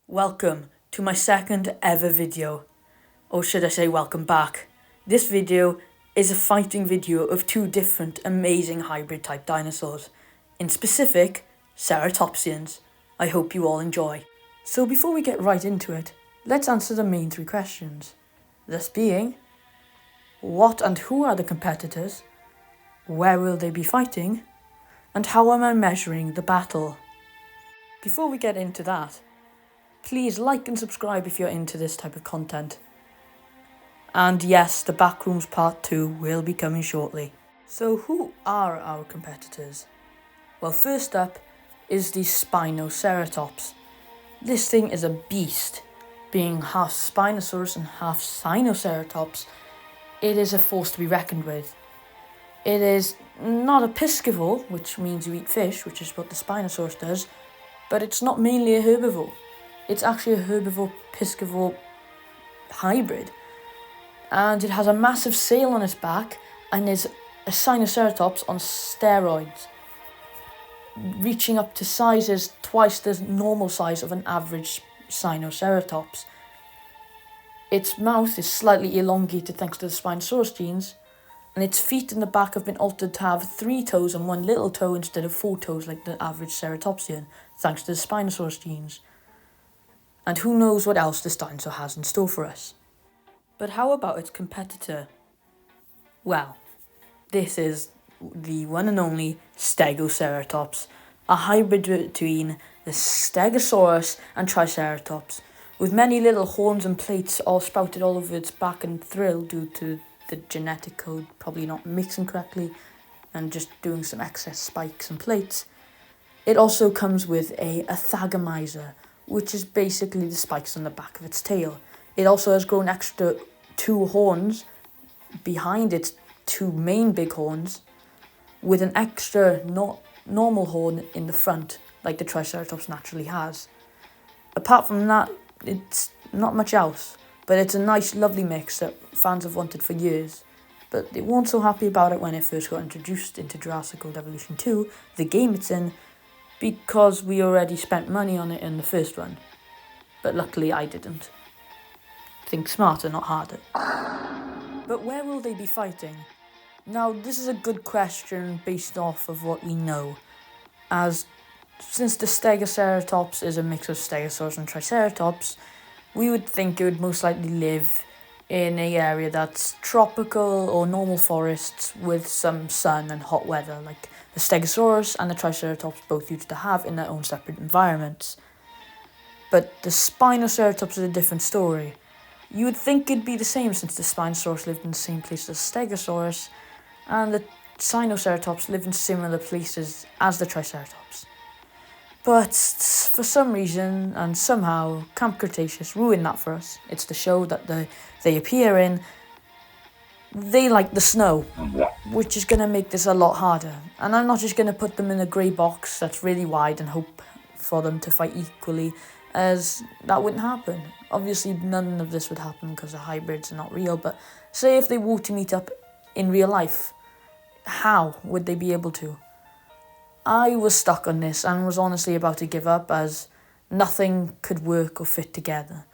Welcome to my second ever video, or should I say welcome back. This video is a fighting video of two different amazing hybrid type dinosaurs, in specific, ceratopsians. I hope you all enjoy. So before we get right into it, let's answer the main three questions. This being, what and who are the competitors, where will they be fighting, and how am I measuring the battle? Before we get into that, please like and subscribe if you're into this type of content. And yes, the Backrooms Part 2 will be coming shortly. So who are our competitors? Well, first up is the Spinoceratops. This thing is a beast. Being half Spinosaurus and half Sinoceratops, it is a force to be reckoned with. It is not a piscivore, which means you eat fish, which is what the Spinosaurus does, but it's not mainly a herbivore. It's actually a herbivore-piscivore hybrid. And it has a massive sail on its back and is a Sinoceratops on steroids, reaching up to sizes twice the normal size of an average Sinoceratops. Its mouth is slightly elongated thanks to the Spinosaurus genes, and its feet in the back have been altered to have 3 toes and 1 little toe instead of 4 toes like the average ceratopsian, thanks to the Spinosaurus genes. And who knows what else this dinosaur has in store for us. But how about its competitor? Well, this is the one and only Stegoceratops, a hybrid between the Stegosaurus and Triceratops, with many little horns and plates all sprouted all over its back and frill due to the genetic code probably not mixing correctly and just doing some excess spikes and plates. It also comes with a thagomizer, which is basically the spikes on the back of its tail. It also has grown extra 2 horns behind its 2 main big horns, with an extra normal horn in the front, like the Triceratops naturally has. Apart from that, it's not much else, but it's a nice, lovely mix that fans have wanted for years. But they weren't so happy about it when it first got introduced into Jurassic World Evolution 2, the game it's in, because we already spent money on it in the first one. But luckily I didn't. Think smarter, not harder. But where will they be fighting? Now, this is a good question based off of what we know, as since the Stegoceratops is a mix of Stegosaurus and Triceratops, we would think it would most likely live in an area that's tropical or normal forests with some sun and hot weather, like the Stegosaurus and the Triceratops both used to have in their own separate environments. But the Spinoceratops is a different story. You would think it'd be the same since the Spinosaurus lived in the same place as the Stegosaurus, and the Sinoceratops lived in similar places as the Triceratops. But for some reason, and somehow, Camp Cretaceous ruined that for us. It's the show that they appear in. They like the snow, which is going to make this a lot harder. And I'm not just going to put them in a grey box that's really wide and hope for them to fight equally, as that wouldn't happen. Obviously, none of this would happen because the hybrids are not real, but say if they were to meet up in real life, how would they be able to? I was stuck on this and was honestly about to give up, as nothing could work or fit together,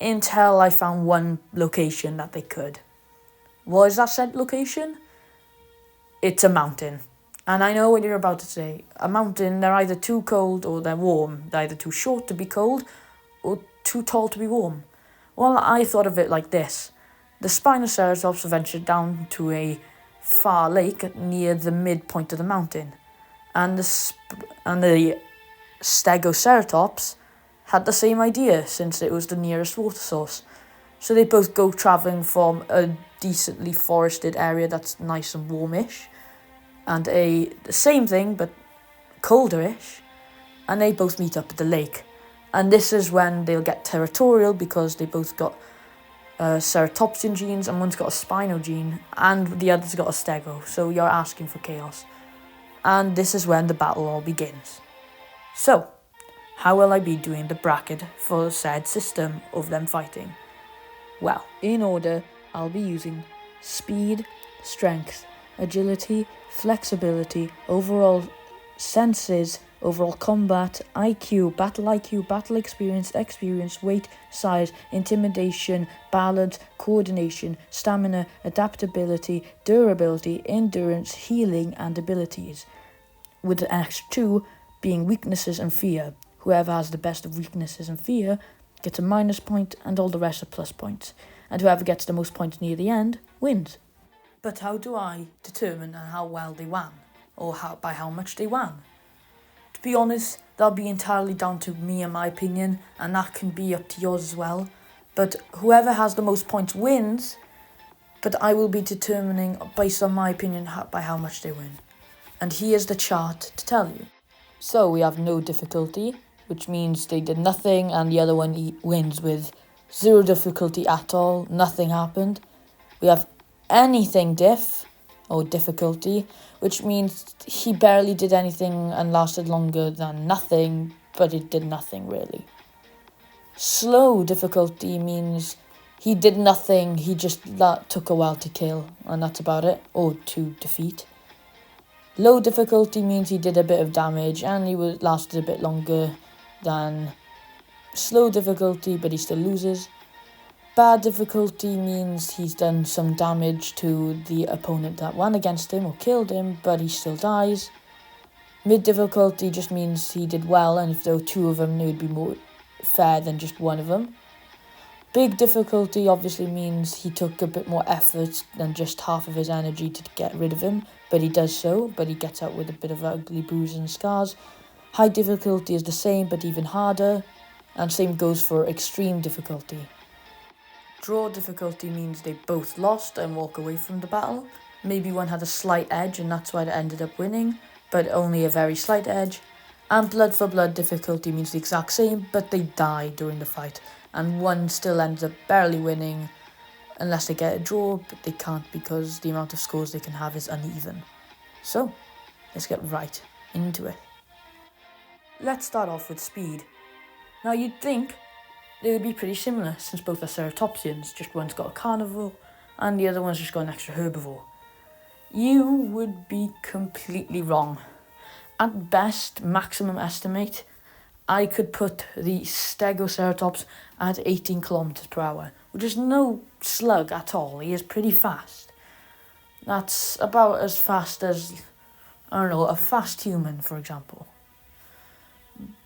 until I found one location that they could. What is that said location? It's a mountain. And I know what you're about to say. A mountain, they're either too cold or they're warm. They're either too short to be cold or too tall to be warm. Well, I thought of it like this. The Spinoceratops ventured down to a far lake near the midpoint of the mountain. And the Stegoceratops had the same idea, since it was the nearest water source. So they both go travelling from a decently forested area that's nice and warmish, and the same thing but colderish, and they both meet up at the lake. And this is when they'll get territorial, because they both got ceratopsian genes, and one's got a spino gene and the other's got a stego, so you're asking for chaos. And this is when the battle all begins. So, how will I be doing the bracket for said system of them fighting? Well, in order, I'll be using speed, strength, agility, flexibility, overall senses, overall combat, IQ, battle experience, weight, size, intimidation, balance, coordination, stamina, adaptability, durability, endurance, healing, and abilities. With the extra 2 being weaknesses and fear. Whoever has the best of weaknesses and fear gets a minus point, and all the rest are plus points. And whoever gets the most points near the end wins. But how do I determine how well they won, or by how much they won? To be honest, that'll be entirely down to me and my opinion, and that can be up to yours as well. But whoever has the most points wins, but I will be determining based on my opinion by how much they win. And here's the chart to tell you. So we have no difficulty, which means they did nothing, and the other one wins with 0 difficulty at all, nothing happened. We have anything difficulty, which means he barely did anything and lasted longer than nothing, but it did nothing really. Slow difficulty means he did nothing, he just took a while to kill, and that's about it, or to defeat. Low difficulty means he did a bit of damage and he lasted a bit longer than slow difficulty, but he still loses. Bad difficulty means he's done some damage to the opponent that won against him or killed him, but he still dies. Mid difficulty just means he did well, and if there were 2 of them, it would be more fair than just one of them. Big difficulty obviously means he took a bit more effort than just half of his energy to get rid of him, but he does so, but he gets out with a bit of ugly bruises and scars. High difficulty is the same, but even harder, and same goes for extreme difficulty. Draw difficulty means they both lost and walk away from the battle. Maybe one had a slight edge and that's why they ended up winning, but only a very slight edge. And blood for blood difficulty means the exact same, but they die during the fight, and one still ends up barely winning unless they get a draw, but they can't because the amount of scores they can have is uneven. So, let's get right into it. Let's start off with speed. Now you'd think they would be pretty similar since both are ceratopsians, just one's got a carnivore and the other one's just got an extra herbivore. You would be completely wrong. At best, maximum estimate, I could put the Stegoceratops at 18 kilometers per hour, which is no slug at all. He is pretty fast. That's about as fast as, a fast human, for example.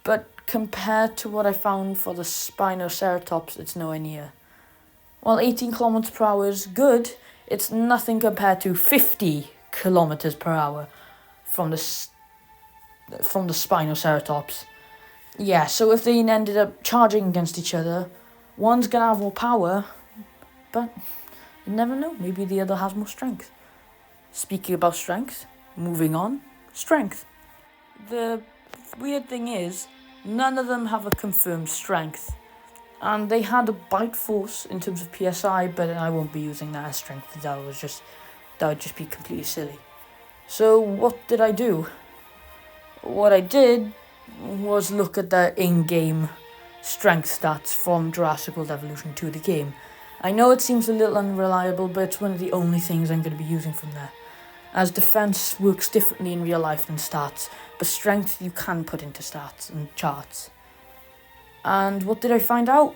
But compared to what I found for the Spinoceratops, it's nowhere near. While 18 kilometers per hour is good, it's nothing compared to 50 kilometers per hour from the Spinoceratops. Yeah, so if they ended up charging against each other, one's gonna have more power, but you never know, maybe the other has more strength. Speaking about strength, moving on, strength. The weird thing is, none of them have a confirmed strength, and they had a bite force in terms of PSI, but I won't be using that as strength. That would just be completely silly. So what did I do? What I did was look at the in-game strength stats from Jurassic World Evolution 2, the game. I know it seems a little unreliable, but it's one of the only things I'm going to be using from there, as defense works differently in real life than stats, but strength you can put into stats and charts. And what did I find out?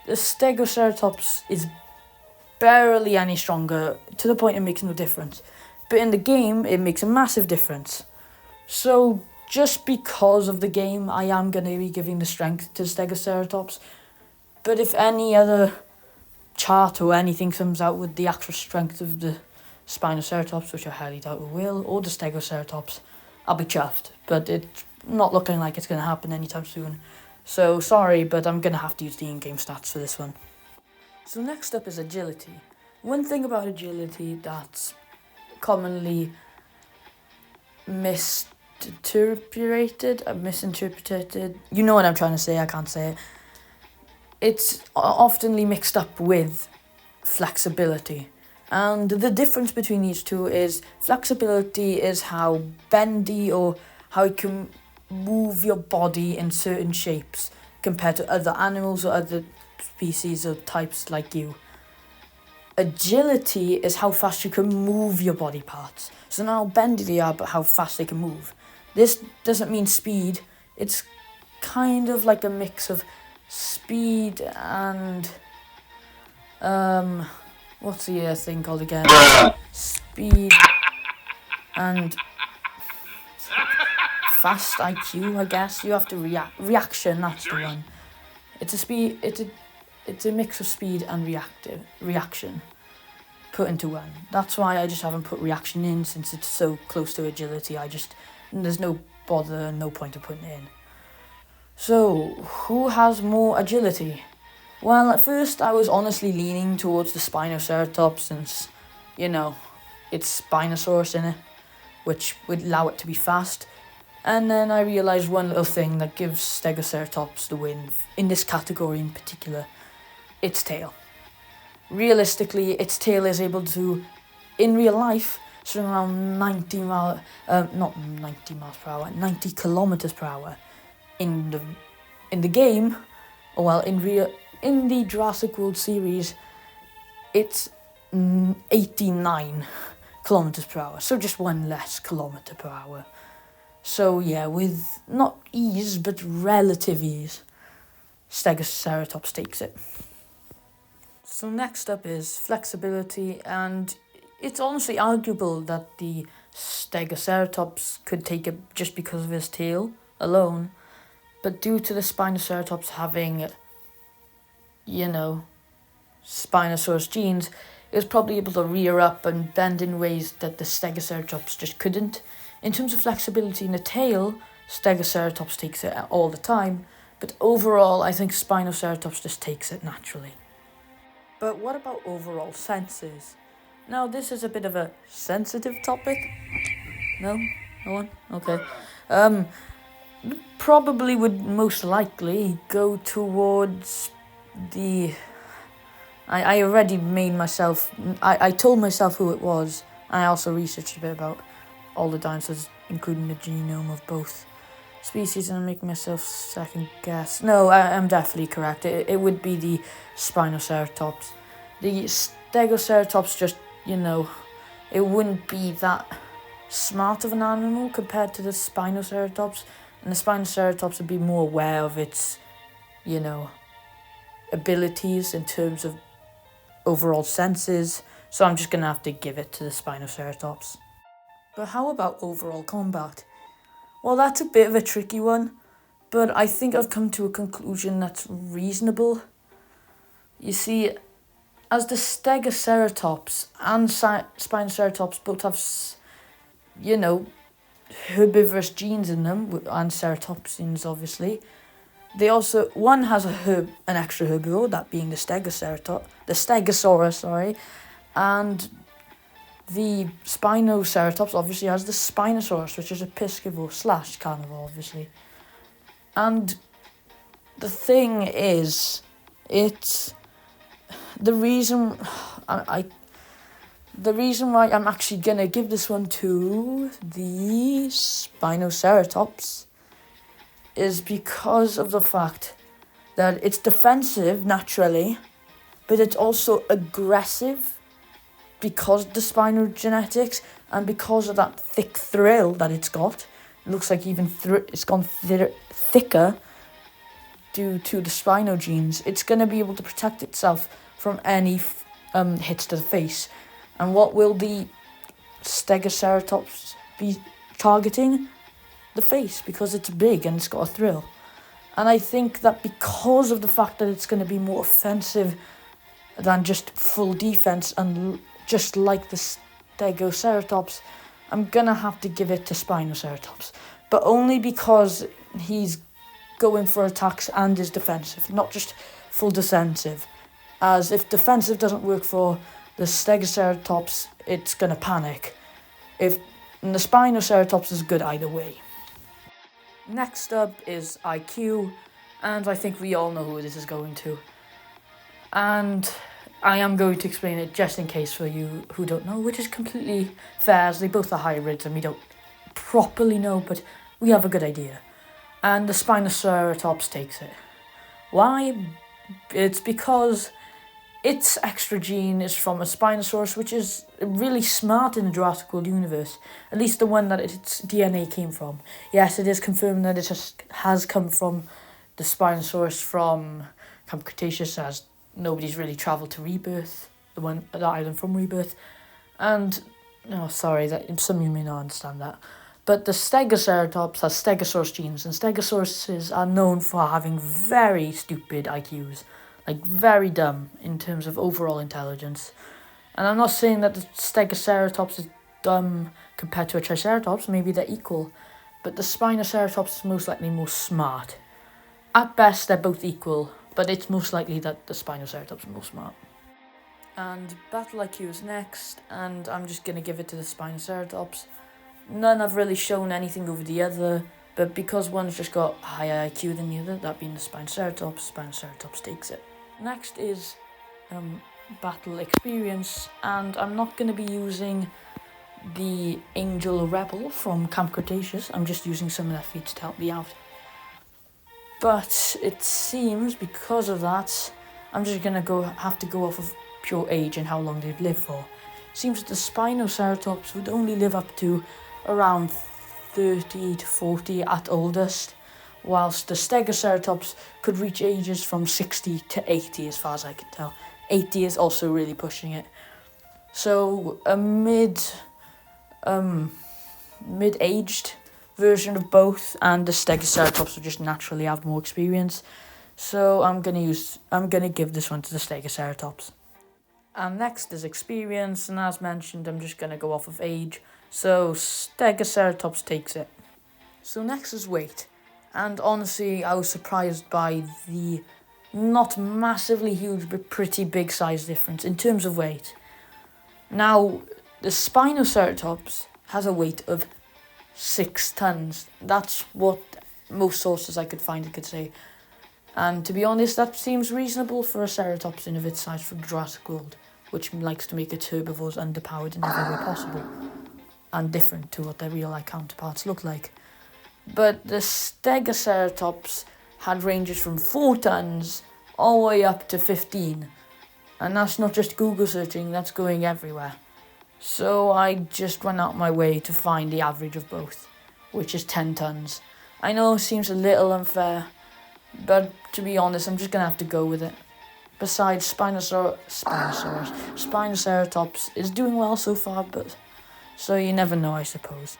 The Stegoceratops is barely any stronger, to the point it makes no difference. But in the game, it makes a massive difference. So, just because of the game, I am going to be giving the strength to the Stegoceratops. But if any other chart or anything comes out with the actual strength of the Spinoceratops, which I highly doubt it will, or the Stegoceratops, I'll be chuffed. But it's not looking like it's going to happen anytime soon. So, sorry, but I'm going to have to use the in-game stats for this one. So next up is agility. One thing about agility that's commonly misinterpreted, you know what I'm trying to say, I can't say it. It's oftenly mixed up with flexibility. And the difference between these two is flexibility is how bendy or how you can move your body in certain shapes compared to other animals or other species or types like you. Agility is how fast you can move your body parts. So not how bendy they are, but how fast they can move. This doesn't mean speed. It's kind of like a mix of speed and what's the thing called again? Speed and fast IQ, I guess. You have to reaction. That's the one. It's a mix of speed and reaction put into one. That's why I just haven't put reaction in, since it's so close to agility. There's no bother, no point of putting it in. So, who has more agility? Well, at first I was honestly leaning towards the Spinoceratops, since, it's Spinosaurus in it, which would allow it to be fast. And then I realised one little thing that gives Stegoceratops the win, in this category in particular: its tail. Realistically, its tail is able to, in real life, swing around 90 kilometers per hour. In the game, in the Jurassic World series, it's 89 kilometers per hour, so just one less kilometer per hour. So yeah, with not ease, but relative ease, Stegoceratops takes it. So next up is flexibility, and it's honestly arguable that the Stegoceratops could take it just because of his tail alone, but due to the Spinoceratops having, Spinosaurus genes, it was probably able to rear up and bend in ways that the Stegoceratops just couldn't. In terms of flexibility in the tail, Stegoceratops takes it all the time, but overall I think Spinoceratops just takes it naturally. But what about overall senses? Now, this is a bit of a sensitive topic. No? No one? Okay. Probably would most likely go towards the... I already made myself... I told myself who it was. I also researched a bit about all the dinosaurs, including the genome of both species, and I'm making myself second guess. No, I'm definitely correct. It would be the Spinoceratops. The Stegoceratops just, it wouldn't be that smart of an animal compared to the Spinoceratops, and the Spinoceratops would be more aware of its, abilities in terms of overall senses, so I'm just going to have to give it to the Spinoceratops. But how about overall combat? Well, that's a bit of a tricky one, but I think I've come to a conclusion that's reasonable. You see, as the Stegoceratops and Spinoceratops both have, herbivorous genes in them, and ceratopsians obviously, they also, one has an extra herbivore, that being the Stegosaurus, and the Spinoceratops obviously has the Spinosaurus, which is a piscivore / carnivore, obviously. And the thing is, it's the reason why I'm actually gonna give this one to the Spinoceratops is because of the fact that it's defensive naturally, but it's also aggressive because of the spinogenetics and because of that thick thrill that it's got. It looks like even it's gone thicker due to the spinogenes. It's going to be able to protect itself from any hits to the face. And what will the Stegoceratops be targeting? The face, because it's big and it's got a thrill. And I think that because of the fact that it's going to be more offensive than just full defense, and just like the Stegoceratops, I'm going to have to give it to Spinoceratops. But only because he's going for attacks and is defensive, not just full defensive. As if defensive doesn't work for the Stegoceratops, it's going to panic. And the Spinoceratops is good either way. Next up is IQ, and I think we all know who this is going to. And I am going to explain it just in case for you who don't know, which is completely fair, as they both are hybrids and we don't properly know, but we have a good idea. And the Spinoceratops takes it. Why? It's because its extra gene is from a Spinosaurus, which is really smart in the Jurassic World universe. At least the one that its DNA came from. Yes, it is confirmed that it has come from the Spinosaurus from Camp Cretaceous, as nobody's really travelled to Rebirth, the island from Rebirth. And, sorry, that some of you may not understand that. But the Stegoceratops has Stegosaurus genes, and Stegosauruses are known for having very stupid IQs. Like, very dumb in terms of overall intelligence. And I'm not saying that the Stegoceratops is dumb compared to a Triceratops, maybe they're equal. But the Spinoceratops is most likely more smart. At best, they're both equal, but it's most likely that the Spinoceratops is more smart. And Battle IQ is next, and I'm just going to give it to the Spinoceratops. None have really shown anything over the other, but because one's just got higher IQ than the other, that being the Spinoceratops takes it. Next is Battle Experience, and I'm not going to be using the Angel Rebel from Camp Cretaceous. I'm just using some of their feats to help me out. But it seems because of that, I'm just going to have to go off of pure age and how long they'd live for. It seems that the Spinoceratops would only live up to around 30 to 40 at oldest, whilst the Stegoceratops could reach ages from 60 to 80 as far as I can tell. 80 is also really pushing it. So a mid-aged version of both, and the Stegoceratops will just naturally have more experience. So I'm gonna give this one to the Stegoceratops. And next is experience, and as mentioned, I'm just gonna go off of age. So Stegoceratops takes it. So next is weight. And honestly, I was surprised by the not massively huge but pretty big size difference in terms of weight. Now, the Spinoceratops has a weight of 6 tons. That's what most sources I could find could say. And to be honest, that seems reasonable for a ceratopsian of its size from Jurassic World, which likes to make its herbivores underpowered in every way possible, and different to what their real-life counterparts look like. But the Stegoceratops had ranges from 4 tons all the way up to 15. And that's not just Google searching, that's going everywhere. So I just went out my way to find the average of both, which is 10 tons. I know it seems a little unfair, but to be honest, I'm just going to have to go with it. Besides, Spinoceratops is doing well so far, but so you never know, I suppose.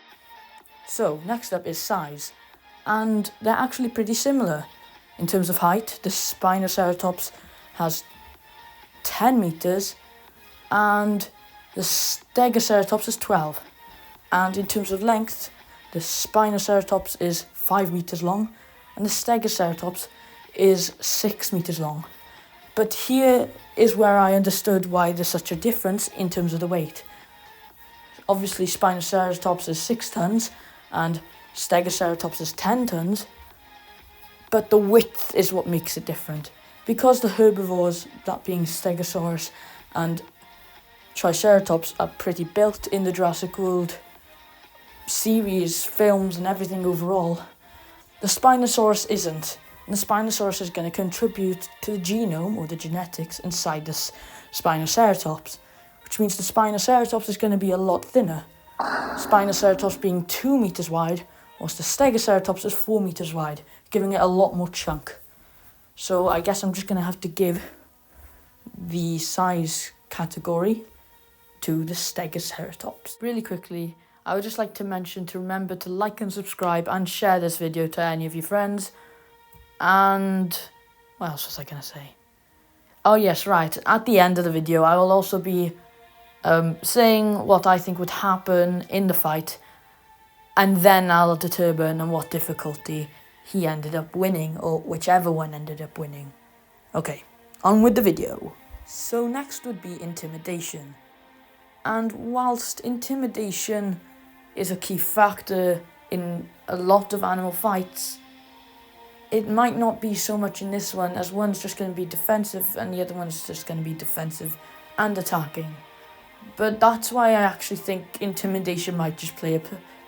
So, next up is size, and they're actually pretty similar. In terms of height, the Spinoceratops has 10 meters, and the Stegoceratops is 12. And in terms of length, the Spinoceratops is 5 meters long, and the Stegoceratops is 6 meters long. But here is where I understood why there's such a difference in terms of the weight. Obviously, Spinoceratops is 6 tons, and Stegoceratops is 10 tons, but the width is what makes it different. Because the herbivores, that being Stegosaurus and Triceratops, are pretty built in the Jurassic World series, films and everything overall, the Spinosaurus isn't. And the Spinosaurus is going to contribute to the genome, or the genetics, inside the Spinoceratops, which means the Spinoceratops is going to be a lot thinner. Spinoceratops being 2 meters wide, whilst the Stegoceratops is 4 meters wide, giving it a lot more chunk. So I guess I'm just going to have to give the size category to the Stegoceratops. Really quickly, I would just like to mention to remember to like and subscribe and share this video to any of your friends. And what else was I going to say? Oh yes, right, at the end of the video I will also be saying what I think would happen in the fight, and then I'll determine on what difficulty he ended up winning, or whichever one ended up winning. Okay, on with the video. So next would be intimidation. And whilst intimidation is a key factor in a lot of animal fights, it might not be so much in this one, as one's just going to be defensive and the other one's just going to be defensive and attacking. But that's why I actually think intimidation might just play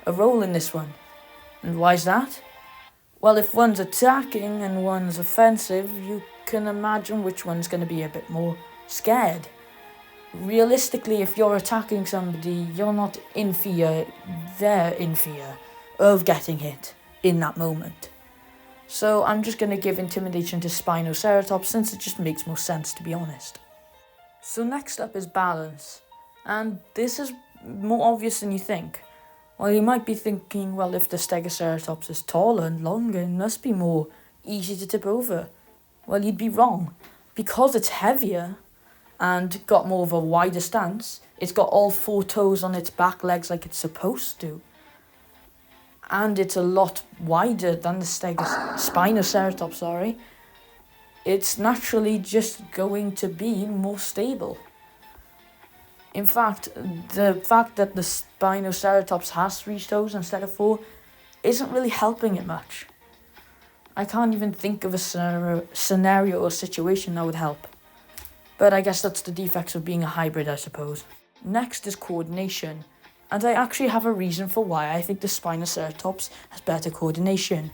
a role in this one. And why is that? Well, if one's attacking and one's offensive, you can imagine which one's going to be a bit more scared. Realistically, if you're attacking somebody, you're not in fear, they're in fear of getting hit in that moment. So I'm just going to give intimidation to Spinoceratops since it just makes more sense, to be honest. So next up is balance, and this is more obvious than you think. Well, you might be thinking, well, if the Stegoceratops is taller and longer, it must be more easy to tip over. Well, you'd be wrong. Because it's heavier and got more of a wider stance, it's got all 4 toes on its back legs like it's supposed to. And it's a lot wider than the Spinoceratops, It's naturally just going to be more stable. In fact, the fact that the Spinoceratops has 3 toes instead of 4 isn't really helping it much. I can't even think of a scenario or situation that would help. But I guess that's the defects of being a hybrid, I suppose. Next is coordination. And I actually have a reason for why I think the Spinoceratops has better coordination.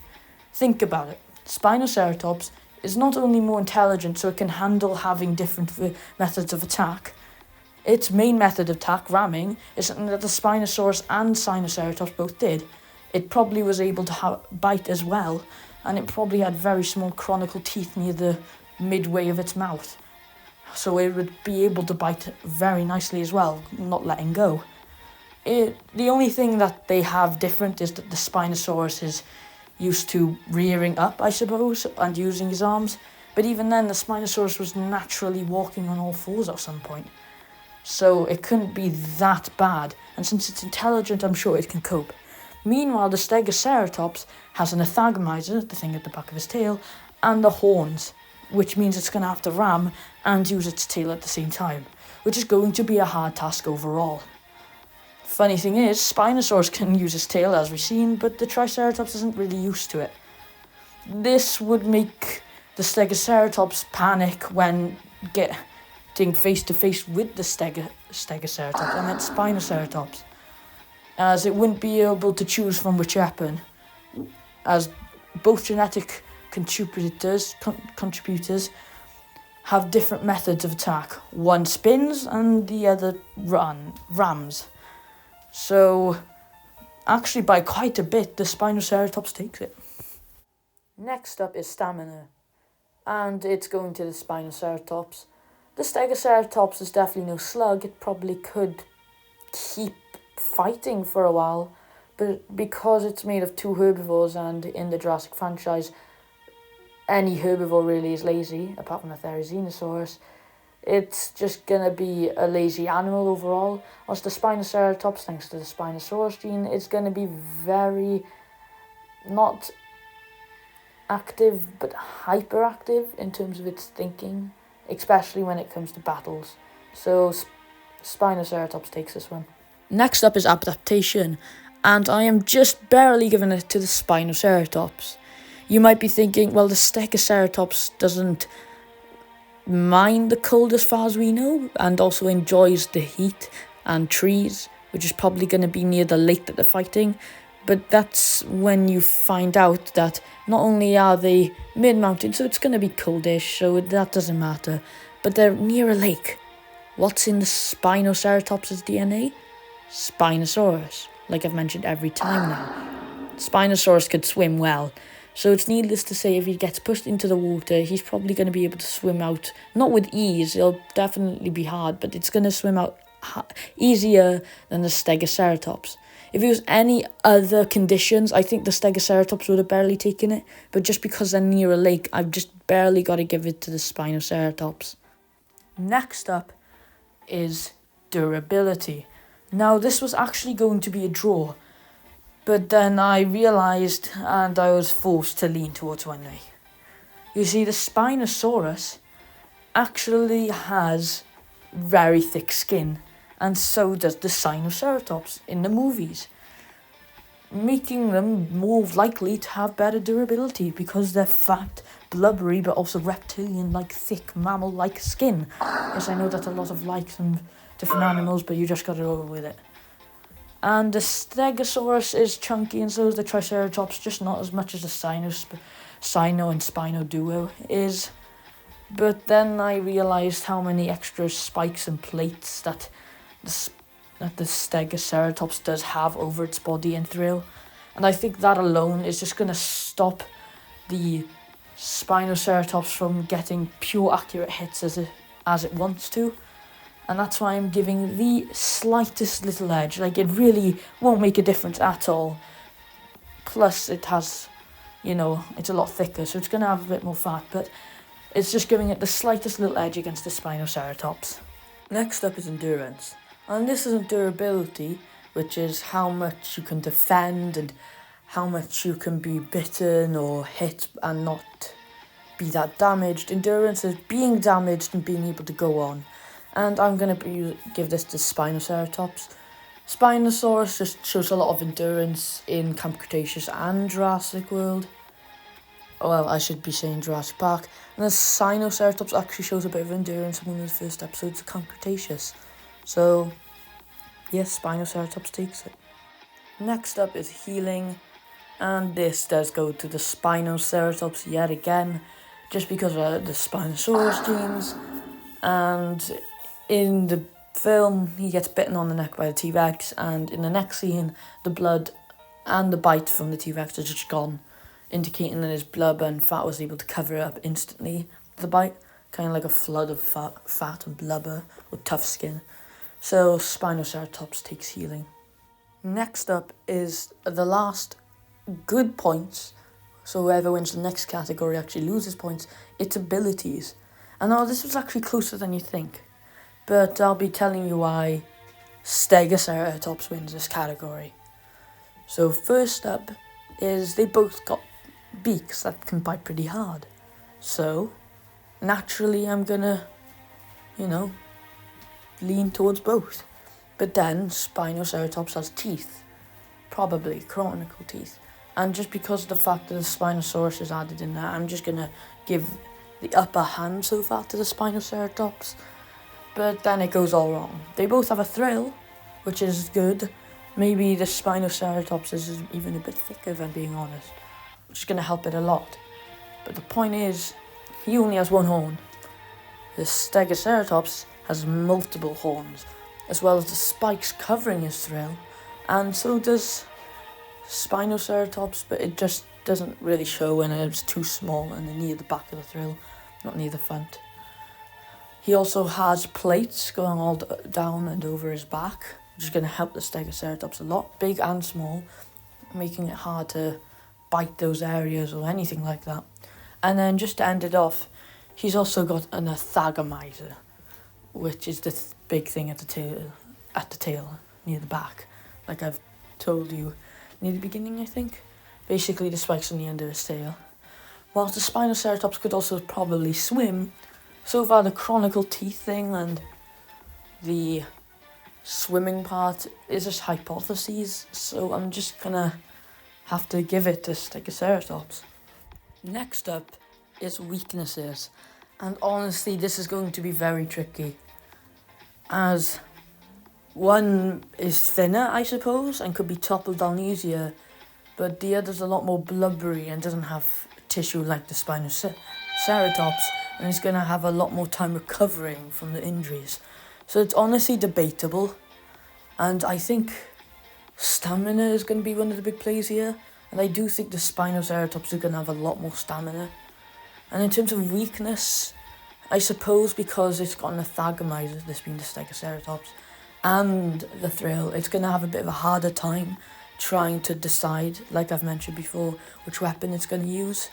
Think about it. Spinoceratops is not only more intelligent so it can handle having different methods of attack. Its main method of attack, ramming, is something that the Spinosaurus and Sinoceratops both did. It probably was able to bite as well, and it probably had very small chronicle teeth near the midway of its mouth. So it would be able to bite very nicely as well, not letting go. The only thing that they have different is that the Spinosaurus is used to rearing up, I suppose, and using his arms. But even then, the Spinosaurus was naturally walking on all 4s at some point. So it couldn't be that bad. And since it's intelligent, I'm sure it can cope. Meanwhile, the Stegoceratops has an antagonizer, the thing at the back of his tail, and the horns, which means it's going to have to ram and use its tail at the same time, which is going to be a hard task overall. Funny thing is, Spinosaurus can use his tail as we've seen, but the Triceratops isn't really used to it. This would make the Stegoceratops panic when getting face to face with the Stegoceratops, and it's Spinoceratops, as it wouldn't be able to choose from which weapon, as both genetic contributors have different methods of attack. One spins and the other rams. So, actually by quite a bit, the Spinoceratops takes it. Next up is stamina, and it's going to the Spinoceratops. The Stegoceratops is definitely no slug. It probably could keep fighting for a while, but because it's made of 2 herbivores, and in the Jurassic franchise, any herbivore really is lazy, apart from the Therizinosaurus, it's just going to be a lazy animal overall. Whilst the Spinoceratops, thanks to the Spinosaurus gene, is going to be very, not active, but hyperactive in terms of its thinking, especially when it comes to battles. So Spinoceratops takes this one. Next up is adaptation, and I am just barely giving it to the Spinoceratops. You might be thinking, well, the Stegoceratops doesn't mind the cold as far as we know, and also enjoys the heat and trees, which is probably going to be near the lake that they're fighting. But that's when you find out that not only are they mid-mountain, so it's going to be coldish, so that doesn't matter, but they're near a lake. What's in the Spinoceratops' DNA? Spinosaurus, like I've mentioned every time now. Spinosaurus could swim well, so it's needless to say if he gets pushed into the water, he's probably going to be able to swim out, not with ease, it'll definitely be hard, but it's going to swim out easier than the Stegoceratops. If it was any other conditions, I think the Stegoceratops would have barely taken it, but just because they're near a lake, I've just barely got to give it to the Spinoceratops. Next up is durability. Now, this was actually going to be a draw, but then I realised and I was forced to lean towards one way. You see, the Spinosaurus actually has very thick skin, and so does the Sinoceratops in the movies, making them more likely to have better durability because they're fat, blubbery, but also reptilian-like, thick, mammal-like skin. Yes, I know that's a lot of likes and different animals, but you just got to go with it. And the Stegosaurus is chunky, and so is the Triceratops, just not as much as the Sino and Spino duo is. But then I realised how many extra spikes and plates that the Stegoceratops does have over its body in Thrill. And I think that alone is just going to stop the Spinoceratops from getting pure accurate hits as it wants to. And that's why I'm giving the slightest little edge. Like, it really won't make a difference at all. Plus, it has, it's a lot thicker, so it's going to have a bit more fat. But it's just giving it the slightest little edge against the Spinoceratops. Next up is endurance. And this isn't durability, which is how much you can defend and how much you can be bitten or hit and not be that damaged. Endurance is being damaged and being able to go on. And I'm going to give this to Spinoceratops. Spinosaurus just shows a lot of endurance in Camp Cretaceous and Jurassic World. Well, I should be saying Jurassic Park. And the Sinoceratops actually shows a bit of endurance in one of the first episodes of Camp Cretaceous. So, yes, Spinoceratops takes it. Next up is healing. And this does go to the Spinoceratops yet again, just because of the Spinosaurus genes. And in the film, he gets bitten on the neck by the T-Rex, and in the next scene, the blood and the bite from the T-Rex are just gone, indicating that his blood and fat was able to cover it up instantly. The bite, kind of like a flood of fat and blubber with tough skin. So Spinoceratops takes healing. Next up is the last good points. So whoever wins the next category actually loses points. It's abilities. And now this was actually closer than you think. But I'll be telling you why Stegoceratops wins this category. So first up is they both got beaks that can bite pretty hard. So naturally I'm gonna, lean towards both. But then Spinoceratops has teeth. Probably chronicle teeth. And just because of the fact that the Spinosaurus is added in there, I'm just gonna give the upper hand so far to the Spinoceratops. But then it goes all wrong. They both have a thrill, which is good. Maybe the Spinoceratops is even a bit thicker, if I'm being honest, which is going to help it a lot. But the point is, he only has one horn. The Stegoceratops has multiple horns, as well as the spikes covering his thrill, and so does Spinoceratops, but it just doesn't really show when it's too small and near the back of the thrill, not near the front. He also has plates going all down and over his back, which is going to help the Stegoceratops a lot, big and small, making it hard to bite those areas or anything like that. And then just to end it off, he's also got an orthogomizer, which is the big thing at the tail, near the back, like I've told you near the beginning, I think. Basically the spikes on the end of his tail. Whilst the Spinoceratops could also probably swim, so far the chronicle teeth thing and the swimming part is just hypotheses, so I'm just gonna have to give it to Stegoceratops. Next up is weaknesses, and honestly this is going to be very tricky, as one is thinner, I suppose, and could be toppled down easier, but the other's a lot more blubbery and doesn't have tissue like the Spinoceratops, and is going to have a lot more time recovering from the injuries. So it's honestly debatable, and I think stamina is going to be one of the big plays here, and I do think the Spinoceratops are going to have a lot more stamina. And in terms of weakness, I suppose because it's got an orthogomizer, this being the Stegoceratops, and the thrill, it's going to have a bit of a harder time trying to decide, like I've mentioned before, which weapon it's going to use.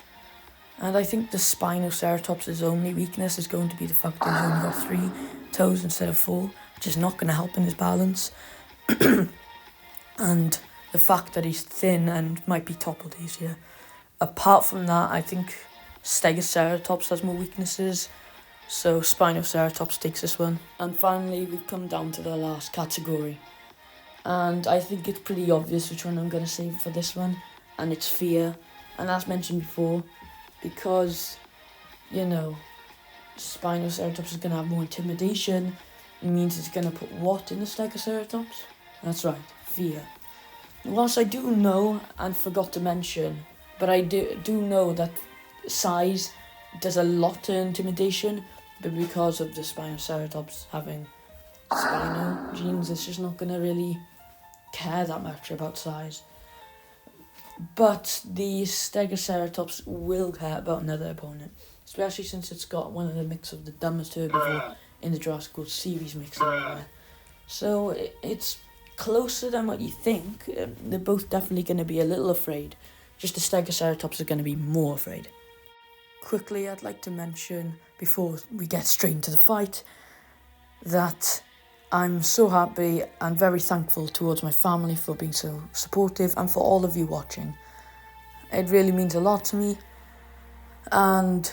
And I think the Spinoceratops' only weakness is going to be the fact that he's only got 3 toes instead of 4, which is not going to help in his balance. And the fact that he's thin and might be toppled easier. Apart from that, I think Stegoceratops has more weaknesses, so Spinoceratops takes this one. And finally, we've come down to the last category. And I think it's pretty obvious which one I'm going to save for this one, and it's fear. And as mentioned before, because, Spinoceratops is going to have more intimidation, it means it's going to put what in the Stegoceratops? That's right, fear. Whilst I do know, and forgot to mention, but I do know that size does a lot to intimidation, but because of the Spinoceratops having Spino genes, it's just not going to really care that much about size. But the Stegoceratops will care about another opponent, especially since it's got one of the mix of the dumbest herbivore in the Jurassic World series mixed in there. So it's closer than what you think. They're both definitely going to be a little afraid. Just the Stegoceratops are going to be more afraid. Quickly, I'd like to mention, before we get straight into the fight, that I'm so happy and very thankful towards my family for being so supportive and for all of you watching. It really means a lot to me, and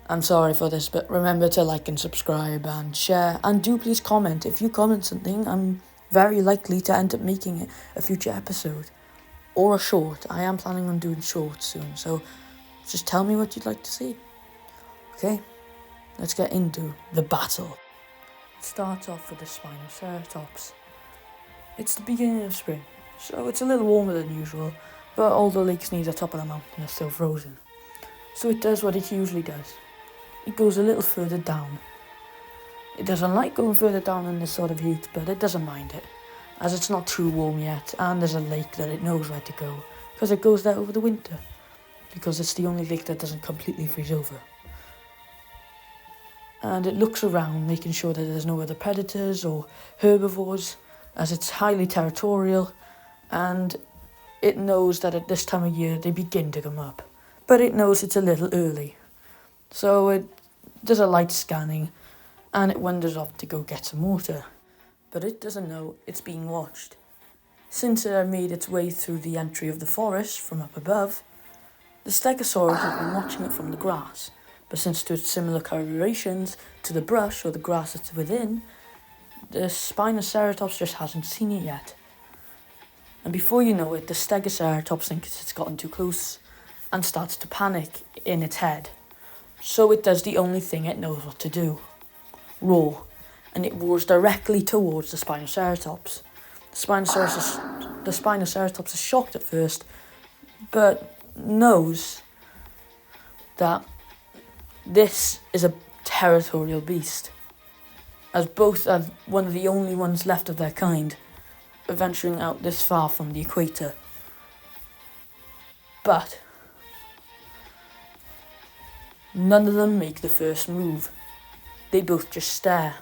I'm sorry for this, but remember to like and subscribe and share, and do please comment. If you comment something, I'm very likely to end up making it a future episode or a short. I am planning on doing shorts soon, so just tell me what you'd like to see. Okay, let's get into the battle. Start off with the Spinoceratops. It's the beginning of spring, so it's a little warmer than usual, but all the lakes near the top of the mountain are still frozen. So it does what it usually does. It goes a little further down. It doesn't like going further down in this sort of heat, but it doesn't mind it, as it's not too warm yet, and there's a lake that it knows where to go, because it goes there over the winter, because it's the only lake that doesn't completely freeze over. And it looks around, making sure that there's no other predators or herbivores, as it's highly territorial, and it knows that at this time of year they begin to come up. But it knows it's a little early, so it does a light scanning, and it wanders off to go get some water. But it doesn't know it's being watched. Since it had made its way through the entry of the forest from up above, the Stegosaurus has been watching it from the grass. But since to its similar colorations to the brush or the grass that's within, the Spinoceratops just hasn't seen it yet. And before you know it, the Stegoceratops thinks it's gotten too close and starts to panic in its head. So it does the only thing it knows what to do: roar. And it roars directly towards the Spinoceratops. The Spinoceratops is shocked at first, but knows that this is a territorial beast, as both are one of the only ones left of their kind, venturing out this far from the equator. But none of them make the first move. They both just stare.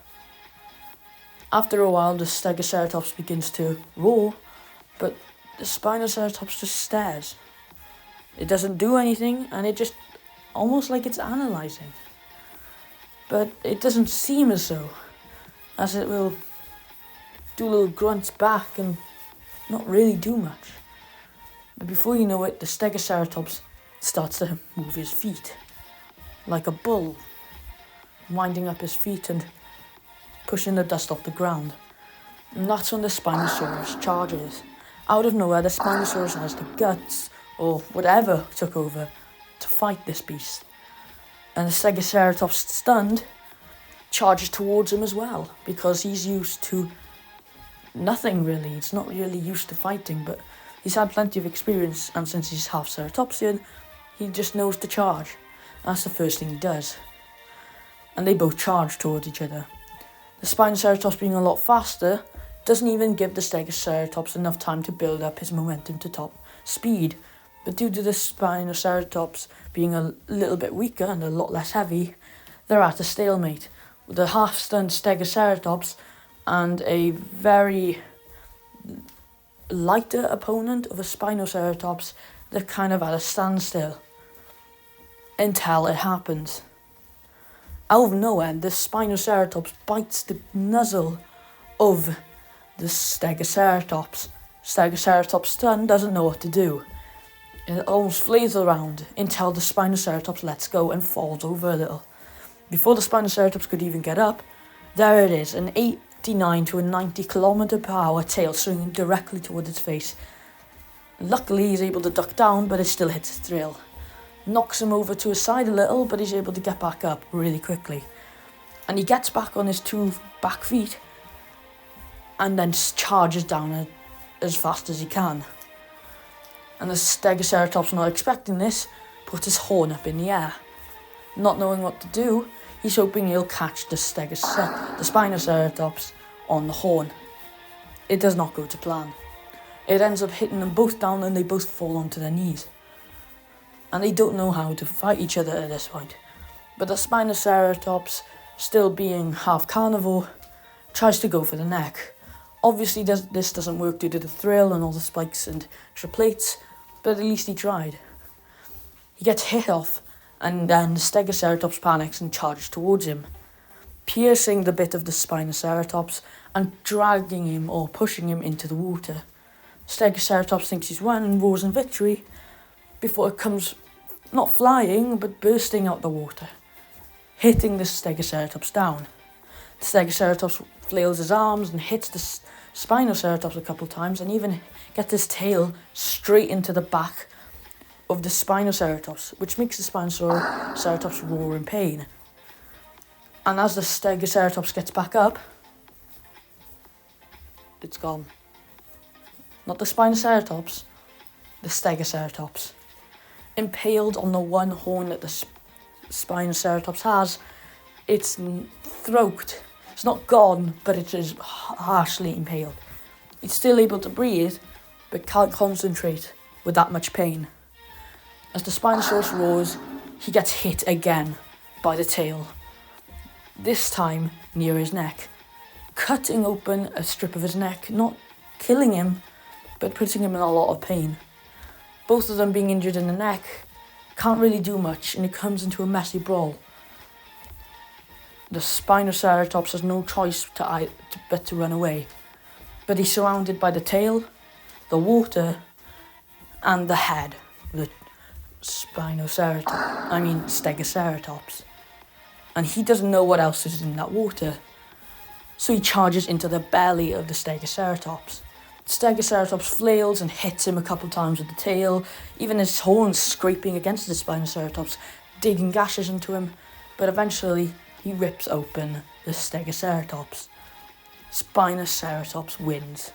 After a while, the Stegoceratops begins to roar, but the Spinoceratops just stares. It doesn't do anything, and it just almost like it's analysing. But it doesn't seem as so, as it will do little grunts back and not really do much. But before you know it, the Stegoceratops starts to move his feet, like a bull, winding up his feet and pushing the dust off the ground. And that's when the Spinosaurus charges. Out of nowhere, the Spinosaurus has the guts, or whatever took over, to fight this beast. And the Stegoceratops, stunned, charges towards him as well, because he's used to nothing really. He's not really used to fighting, but he's had plenty of experience, and since he's half ceratopsian, he just knows to charge. That's the first thing he does. And they both charge towards each other. The Spinoceratops, being a lot faster, doesn't even give the Stegoceratops enough time to build up his momentum to top speed. But due to the Spinoceratops being a little bit weaker and a lot less heavy, they're at a stalemate, with a half-stunned Stegoceratops and a very lighter opponent of a Spinoceratops that kind of at a standstill until it happens. Out of nowhere, the Spinoceratops bites the muzzle of the Stegoceratops. Stegoceratops, stunned, doesn't know what to do. It almost flails around until the Spinoceratops lets go and falls over a little. Before the Spinoceratops could even get up, there it is, an 89 to a 90 km/h tail swinging directly towards its face. Luckily, he's able to duck down, but it still hits its tail. Knocks him over to his side a little, but he's able to get back up really quickly. And he gets back on his two back feet and then charges down as fast as he can. And the Stegoceratops, not expecting this, puts his horn up in the air. Not knowing what to do, he's hoping he'll catch the Spinoceratops on the horn. It does not go to plan. It ends up hitting them both down and they both fall onto their knees. And they don't know how to fight each other at this point. But the Spinoceratops, still being half carnivore, tries to go for the neck. Obviously this doesn't work due to the thrill and all the spikes and extra plates, but at least he tried. He gets hit off, and then the Stegoceratops panics and charges towards him, piercing the bit of the Spinoceratops and dragging him or pushing him into the water. Stegoceratops thinks he's won and roars in victory before it comes not flying but bursting out the water, hitting the Stegoceratops down. The Stegoceratops flails his arms and hits the Spinoceratops a couple times and even gets his tail straight into the back of the Spinoceratops, which makes the Spinoceratops roar in pain. And as the Stegoceratops gets back up, it's gone. Not the Spinoceratops, the Stegoceratops. Impaled on the one horn that the Spinoceratops has, its throat. It's not gone, but it is harshly impaled. It's still able to breathe, but can't concentrate with that much pain. As the Spinosaurus roars, he gets hit again by the tail, this time near his neck, cutting open a strip of his neck, not killing him, but putting him in a lot of pain. Both of them being injured in the neck, can't really do much, and it comes into a messy brawl. The Spinoceratops has no choice but to run away, but he's surrounded by the tail, the water, and the head of the Stegoceratops. And he doesn't know what else is in that water, so he charges into the belly of the Stegoceratops. The Stegoceratops flails and hits him a couple times with the tail, even his horns scraping against the Spinoceratops, digging gashes into him, but eventually he rips open the Stegoceratops. Spinoceratops wins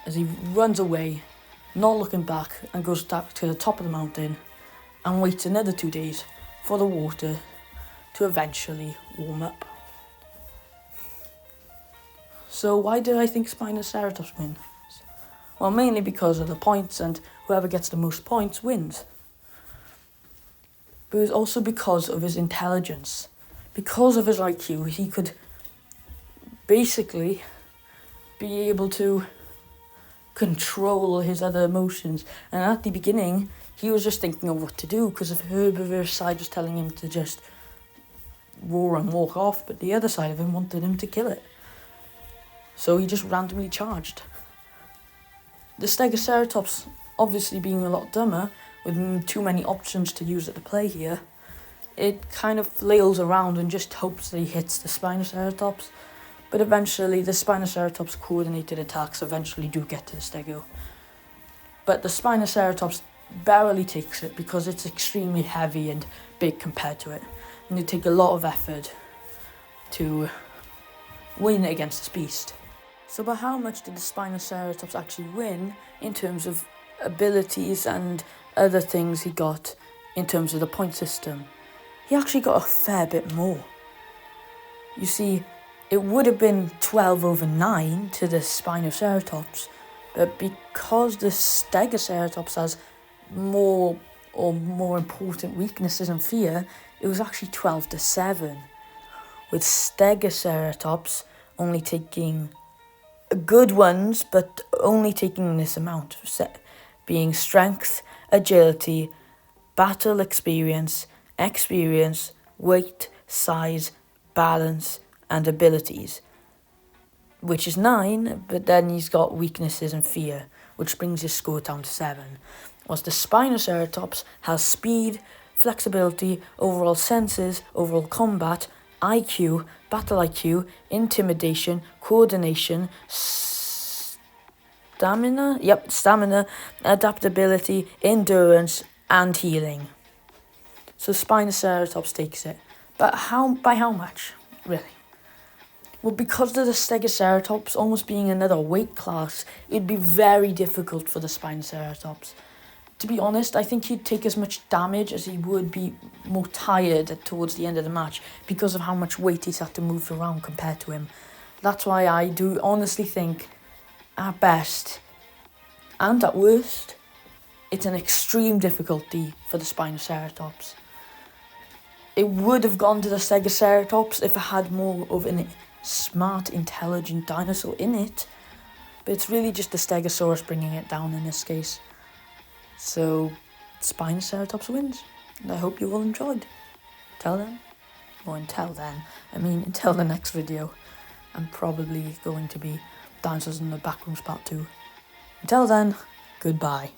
as he runs away, not looking back, and goes back to the top of the mountain and waits another 2 days for the water to eventually warm up. So why do I think Spinoceratops wins? Well, mainly because of the points, and whoever gets the most points wins. But it's also because of his intelligence. Because of his IQ, he could basically be able to control his other emotions. And at the beginning, he was just thinking of what to do because of herbivorous side was telling him to just roar and walk off, but the other side of him wanted him to kill it. So he just randomly charged. The Stegoceratops, obviously being a lot dumber, with too many options to use at the play here, it kind of flails around and just hopes that he hits the Spinoceratops. But eventually, the Spinoceratops' coordinated attacks eventually do get to the Stego. But the Spinoceratops barely takes it because it's extremely heavy and big compared to it. And it take a lot of effort to win against this beast. So by how much did the Spinoceratops actually win in terms of abilities and other things he got in terms of the point system? He actually got a fair bit more. You see, it would have been 12/9 to the Spinoceratops, but because the Stegoceratops has more important weaknesses and fear, it was actually 12/7, with Stegoceratops only taking good ones, but only taking this amount, being strength, agility, battle experience, weight, size, balance, and abilities, which is 9, but then he's got weaknesses and fear, which brings his score down to 7. Whilst the Spinoceratops has speed, flexibility, overall senses, overall combat, IQ, battle IQ, intimidation, coordination, stamina, adaptability, endurance, and healing. So Spinoceratops takes it. But by how much, really? Well, because of the Stegoceratops almost being another weight class, it'd be very difficult for the Spinoceratops to be honest, I think he'd take as much damage as he would be more tired towards the end of the match because of how much weight he's had to move around compared to him. That's why I do honestly think, at best and at worst, it's an extreme difficulty for the Spinoceratops. It would have gone to the Stegoceratops if it had more of a smart, intelligent dinosaur in it, but it's really just the Stegosaurus bringing it down in this case. So, Spinoceratops wins, and I hope you all enjoyed. Until the next video, I'm probably going to be Dinosaurs in the Backrooms Part 2. Until then, goodbye.